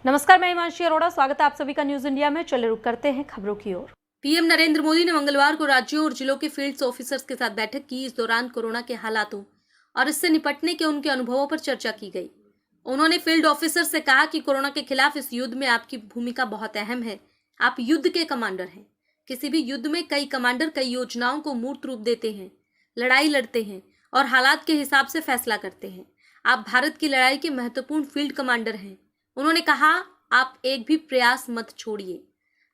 नमस्कार, मैं हिमांशी अरोड़ा। स्वागत है आप सभी का न्यूज इंडिया में। चले रुक करते हैं खबरों की ओर। पीएम नरेंद्र मोदी ने मंगलवार को राज्यों और जिलों के फील्ड ऑफिसर्स के साथ बैठक की। इस दौरान कोरोना के हालातों और इससे निपटने के उनके अनुभवों पर चर्चा की गई। उन्होंने फील्ड ऑफिसर से कहा कि कोरोना के खिलाफ इस युद्ध में आपकी भूमिका बहुत अहम है। आप युद्ध के कमांडर हैं। किसी भी युद्ध में कई कमांडर कई योजनाओं को मूर्त रूप देते हैं, लड़ाई लड़ते हैं और हालात के हिसाब से फैसला करते हैं। आप भारत की लड़ाई के महत्वपूर्ण फील्ड कमांडर हैं। उन्होंने कहा, आप एक भी प्रयास मत छोड़िए।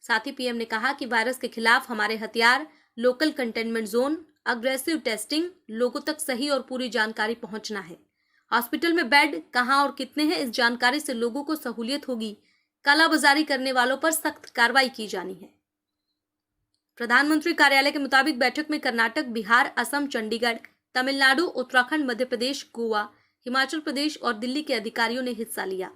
साथ ही पीएम ने कहा कि वायरस के खिलाफ हमारे हथियार local containment zone, aggressive testing, लोगों तक सही और पूरी जानकारी पहुंचना है। हॉस्पिटल में बेड कहां और कितने हैं, इस जानकारी से लोगों को सहूलियत होगी। कालाबाजारी करने वालों पर सख्त कार्रवाई की जानी है। प्रधानमंत्री कार्यालय के मुताबिक बैठक में कर्नाटक, बिहार, असम, चंडीगढ़, तमिलनाडु, उत्तराखंड, मध्य प्रदेश, गोवा, हिमाचल प्रदेश और दिल्ली के अधिकारियों ने हिस्सा लिया।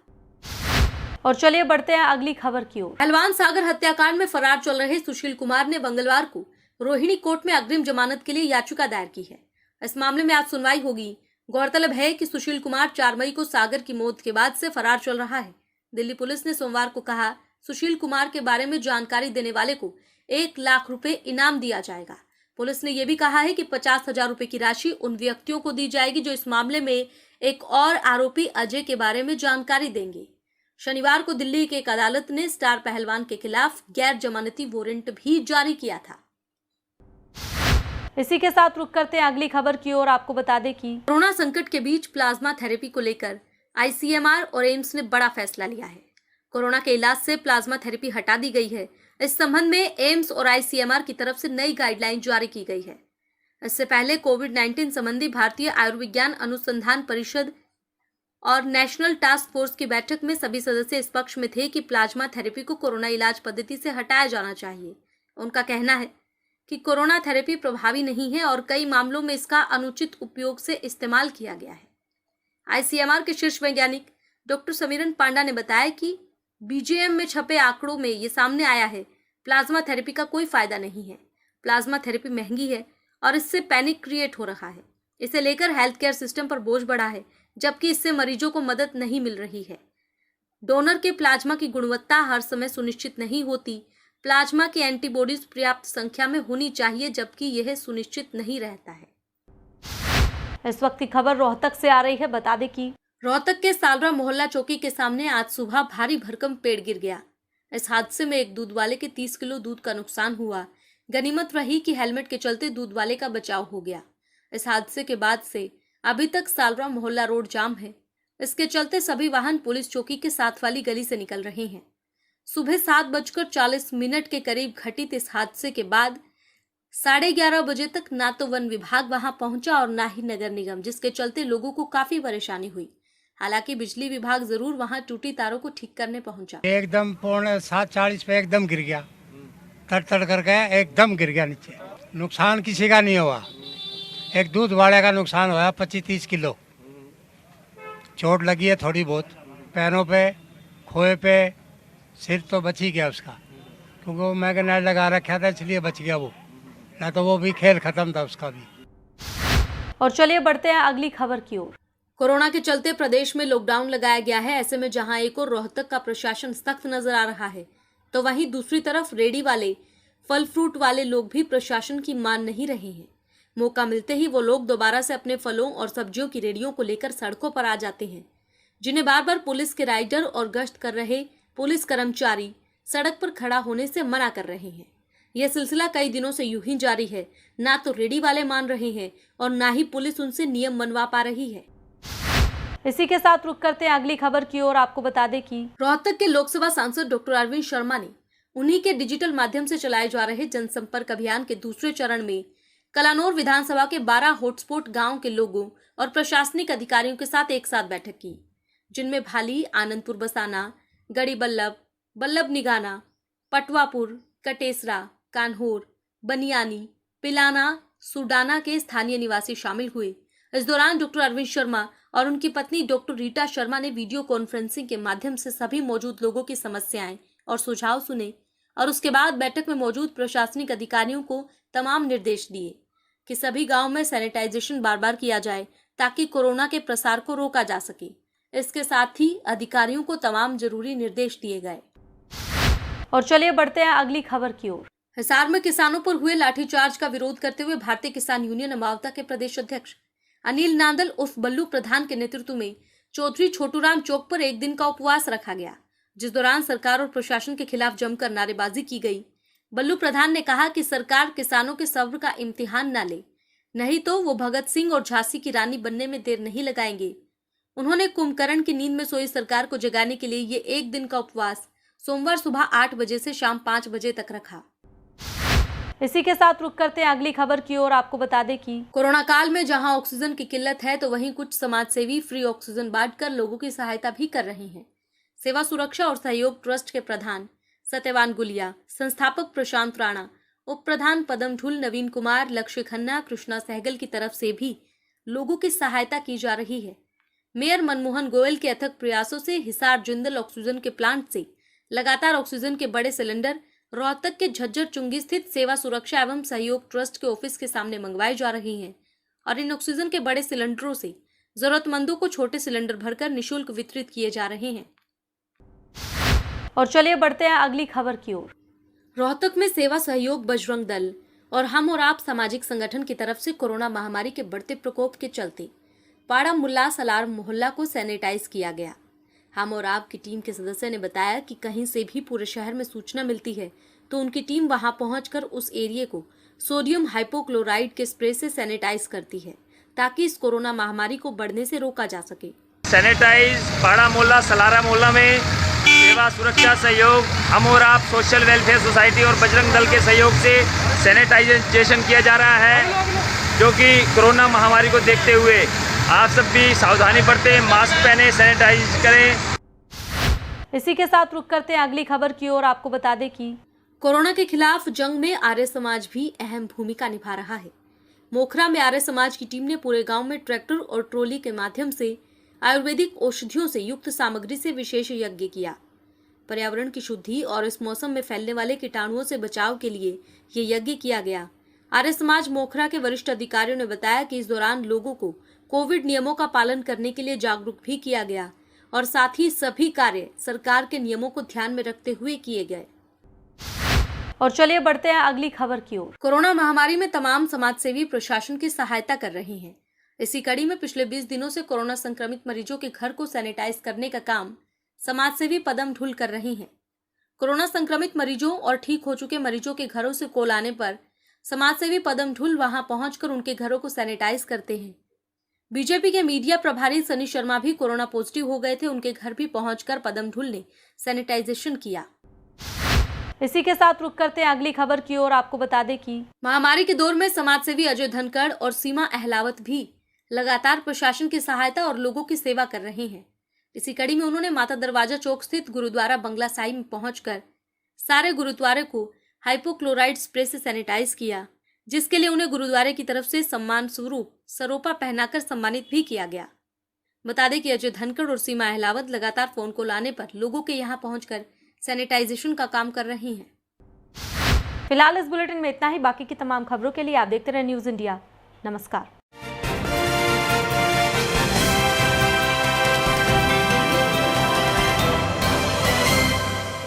और चलिए बढ़ते हैं अगली खबर की ओर। पहलवान सागर हत्याकांड में फरार चल रहे सुशील कुमार ने मंगलवार को रोहिणी कोर्ट में अग्रिम जमानत के लिए याचिका दायर की है। इस मामले में आज सुनवाई होगी। गौरतलब है कि सुशील कुमार 4 मई को सागर की मौत के बाद से फरार चल रहा है। दिल्ली पुलिस ने सोमवार को कहा, सुशील कुमार के बारे में जानकारी देने वाले को 1 लाख रुपए इनाम दिया जाएगा। पुलिस ने यह भी कहा है कि 50,000 रुपए की राशि उन व्यक्तियों को दी जाएगी जो इस मामले में एक और आरोपी अजय के बारे में जानकारी देंगे। शनिवार को दिल्ली की एक अदालत ने स्टार पहलवान के खिलाफ गैर जमानती वारंट भी जारी किया था। इसी के साथ रुक करते हैं अगली खबर की ओर। आपको बता दें कि कोरोना संकट के बीच प्लाज्मा थेरेपी को लेकर आईसीएमआर और एम्स ने बड़ा फैसला लिया है। कोरोना के इलाज से प्लाज्मा थेरेपी हटा दी गई है। इस संबंध में एम्स और आईसीएमआर की तरफ से नई गाइडलाइन जारी की गई है। इससे पहले कोविड-19 संबंधी भारतीय आयुर्विज्ञान अनुसंधान परिषद और नेशनल टास्क फोर्स की बैठक में सभी सदस्य इस पक्ष में थे कि प्लाज्मा थेरेपी को कोरोना इलाज पद्धति से हटाया जाना चाहिए। उनका कहना है कि कोरोना थेरेपी प्रभावी नहीं है और कई मामलों में इसका अनुचित उपयोग से इस्तेमाल किया गया है। आईसीएमआर के शीर्ष वैज्ञानिक डॉक्टर समीरन पांडा ने बताया कि बीजेएम में छपे आंकड़ों में ये सामने आया है, प्लाज्मा थेरेपी का कोई फायदा नहीं है। प्लाज्मा थेरेपी महंगी है और इससे पैनिक क्रिएट हो रहा है। इसे लेकर हेल्थ केयर सिस्टम पर बोझ बढ़ा है, जबकि इससे मरीजों को मदद नहीं मिल रही है। डोनर के प्लाज्मा की गुणवत्ता हर समय सुनिश्चित नहीं होती। प्लाज्मा की एंटीबॉडीज पर्याप्त संख्या में होनी चाहिए, जबकि यह सुनिश्चित नहीं रहता है। इस वक्त की खबर रोहतक से आ रही है। बता दें कि रोहतक के सालरा मोहल्ला चौकी के सामने आज सुबह भारी भरकम पेड़ गिर गया। इस हादसे में एक दूध वाले के 30 किलो दूध का नुकसान हुआ। गनीमत रही कि हेलमेट के चलते दूध वाले का बचाव हो गया। इस हादसे के बाद से अभी तक सालरा मोहल्ला रोड जाम है। इसके चलते सभी वाहन पुलिस चौकी के साथ वाली गली से निकल रहे हैं। सुबह 7:40 के करीब घटित इस हादसे के बाद 11:30 बजे तक ना तो वन विभाग वहां पहुंचा और ना ही नगर निगम, जिसके चलते लोगों को काफी परेशानी हुई। हालांकि बिजली विभाग जरूर वहां टूटी तारों को ठीक करने पहुंचा। एकदम 7:40 पे एकदम गिर गया, तड़ करके एकदम गिर गया नीचे। नुकसान किसी का नहीं हुआ। एक दूध वाले का नुकसान हुआ 25-30 किलो। चोट लगी है थोड़ी बहुत, पैरों पे, खोए पे, सिर तो बच ही गया उसका, क्योंकि वो मैगनेट लगा रखा था इसलिए बच गया वो, ना तो वो भी खेल खत्म था उसका भी। और चलिए बढ़ते हैं अगली खबर की ओर। कोरोना के चलते प्रदेश में लॉकडाउन लगाया गया है। ऐसे में जहां एक और रोहतक का प्रशासन सख्त नजर आ रहा है, तो वहीं दूसरी तरफ रेडी वाले, फल फ्रूट वाले लोग भी प्रशासन की मान नहीं रहे हैं। मौका मिलते ही वो लोग दोबारा से अपने फलों और सब्जियों की रेडियों को लेकर सड़कों पर आ जाते हैं, जिन्हें बार बार पुलिस के राइडर और गश्त कर रहे पुलिस कर्मचारी सड़क पर खड़ा होने से मना कर रहे हैं। यह सिलसिला कई दिनों से यूं ही जारी है। ना तो रेडी वाले मान रहे हैं और ना ही पुलिस उनसे नियम मनवा पा रही है। इसी के साथ रुक करते हैं अगली खबर की ओर। आपको बता दें कि रोहतक के लोकसभा सांसद डॉक्टर अरविंद शर्मा ने उन्हीं के डिजिटल माध्यम से चलाए जा रहे जनसंपर्क अभियान के दूसरे चरण में कलानौर विधानसभा के 12 हॉटस्पॉट गांव के लोगों और प्रशासनिक अधिकारियों के साथ एक साथ बैठक की, जिनमें भाली, आनंदपुर बसाना, गड़ी बल्लभ, बल्लभ निगाना, पटवापुर, कटेसरा, कान्होर, बनियानी, पिलाना, सुडाना के स्थानीय निवासी शामिल हुए। इस दौरान डॉक्टर अरविंद शर्मा और उनकी पत्नी डॉक्टर रीटा शर्मा ने वीडियो कॉन्फ्रेंसिंग के माध्यम से सभी मौजूद लोगों की समस्याएं और सुझाव सुने और उसके बाद बैठक में मौजूद प्रशासनिक अधिकारियों को तमाम निर्देश दिए कि सभी गांव में सैनिटाइजेशन बार बार किया जाए ताकि कोरोना के प्रसार को रोका जा सके। इसके साथ ही अधिकारियों को तमाम जरूरी निर्देश दिए गए। और चलिए बढ़ते हैं अगली खबर की ओर। हिसार में किसानों पर हुए लाठीचार्ज का विरोध करते हुए भारतीय किसान यूनियन अमावता के प्रदेश अध्यक्ष अनिल नांदल उर्फ बल्लू प्रधान के नेतृत्व में चौधरी छोटूराम चौक पर एक दिन का उपवास रखा गया, जिस दौरान सरकार और प्रशासन के खिलाफ जमकर नारेबाजी की गई। बल्लू प्रधान ने कहा कि सरकार किसानों के सब्र का इम्तिहान न ले, नहीं तो वो भगत सिंह और झांसी की रानी बनने में देर नहीं लगाएंगे। उन्होंने कुंभकर्ण की नींद में सोई सरकार को जगाने के लिए ये एक दिन का उपवास सोमवार सुबह 8 बजे से शाम 5 बजे तक रखा। इसी के साथ रुक करते हैं अगली खबर की ओर। आपको बता दें कि कोरोना काल में जहां ऑक्सीजन की किल्लत है, तो वहीं कुछ समाजसेवी फ्री ऑक्सीजन बांटकर लोगों की सहायता भी कर रहे हैं। सेवा सुरक्षा और सहयोग ट्रस्ट के प्रधान सत्यवान गुलिया, संस्थापक प्रशांत राणा, उप प्रधान पदम ढुल, नवीन कुमार, लक्ष्य खन्ना, कृष्णा सहगल की तरफ से भी लोगों की सहायता की जा रही है। मेयर मनमोहन गोयल के अथक प्रयासों से हिसार जिंदल ऑक्सीजन के प्लांट से लगातार ऑक्सीजन के बड़े सिलेंडर रोहतक के झज्जर चुंगी स्थित सेवा सुरक्षा एवं सहयोग ट्रस्ट के ऑफिस के सामने मंगवाए जा रहे हैं और इन ऑक्सीजन के बड़े सिलेंडरों से जरूरतमंदों को छोटे सिलेंडर भरकर निःशुल्क वितरित किए जा रहे हैं। और चलिए बढ़ते हैं अगली खबर की ओर। रोहतक में सेवा सहयोग बजरंग दल और हम और आप सामाजिक संगठन की तरफ से कोरोना महामारी के बढ़ते प्रकोप के चलते पाड़ा मुल्ला सलार मोहल्ला को सैनिटाइज किया गया। हम और आप की टीम के सदस्य ने बताया कि कहीं से भी पूरे शहर में सूचना मिलती है तो उनकी टीम वहां पहुंचकर उस एरिया को सोडियम हाइपोक्लोराइड के स्प्रे से सैनिटाइज करती है ताकि इस कोरोना महामारी को बढ़ने से रोका जा सके। सैनिटाइज पाड़ा मोहल्ला सलारा मोहल्ला में सेवा सुरक्षा सहयोग, हम और आप सोशल वेलफेयर सोसाइटी और बजरंग दल के सहयोग से सैनिटाइजेशन किया जा रहा है, जो कि कोरोना महामारी को देखते हुए आप सब भी सावधानी बरतें, मास्क पहने, सैनिटाइज करें। इसी के साथ रुक करते हैं अगली खबर की ओर। आपको बता दें कि कोरोना के खिलाफ जंग में आर्य समाज भी अहम भूमिका निभा रहा है। मोखरा में आर्य समाज की टीम ने पूरे गांव में ट्रैक्टर और ट्रॉली के माध्यम से आयुर्वेदिक औषधियों से युक्त सामग्री से विशेष यज्ञ किया। पर्यावरण की शुद्धि और इस मौसम में फैलने वाले कीटाणुओं से बचाव के लिए ये यज्ञ किया गया। आर्य समाज मोखरा के वरिष्ठ अधिकारियों ने बताया कि इस दौरान लोगों को कोविड नियमों का पालन करने के लिए जागरूक भी किया गया और साथ ही सभी कार्य सरकार के नियमों को ध्यान में रखते हुए किए गए। और चलिए बढ़ते हैं अगली खबर की ओर। कोरोना महामारी में तमाम समाजसेवी प्रशासन की सहायता कर रहे हैं। इसी कड़ी में पिछले 20 दिनों से कोरोना संक्रमित मरीजों के घर को सैनिटाइज करने का काम समाजसेवी पदम ढुल कर रहे हैं। कोरोना संक्रमित मरीजों और ठीक हो चुके मरीजों के घरों से कॉल आने पर समाजसेवी पदम ढुल वहां पहुंचकर उनके घरों को सैनिटाइज करते हैं। बीजेपी के मीडिया प्रभारी सनी शर्मा भी कोरोना पॉजिटिव हो गए थे, उनके घर भी पहुंचकर पदम ढुल ने सैनिटाइजेशन किया। इसी के साथ रुक करते हैं अगली खबर की ओर। आपको बता दें कि महामारी के दौर में समाजसेवी अजय धनखड़ और सीमा अहलावत भी लगातार प्रशासन की सहायता और लोगों की सेवा कर रहे हैं। इसी कड़ी में उन्होंने माता दरवाजा चौक स्थित गुरुद्वारा बंगला साहिब में पहुंचकर सारे गुरुद्वारे को हाइपोक्लोराइड स्प्रे से सैनिटाइज किया, जिसके लिए उन्हें गुरुद्वारे की तरफ से सम्मान स्वरूप सरोपा पहनाकर सम्मानित भी किया गया। बता दें कि अजय धनखड़ और सीमा अहलावत लगातार फोन कॉल आने पर लोगों के यहां पहुंचकर सैनिटाइजेशन का काम कर रही हैं। फिलहाल इस बुलेटिन में इतना ही। बाकी की तमाम खबरों के लिए आप देखते रहे न्यूज़ इंडिया। नमस्कार।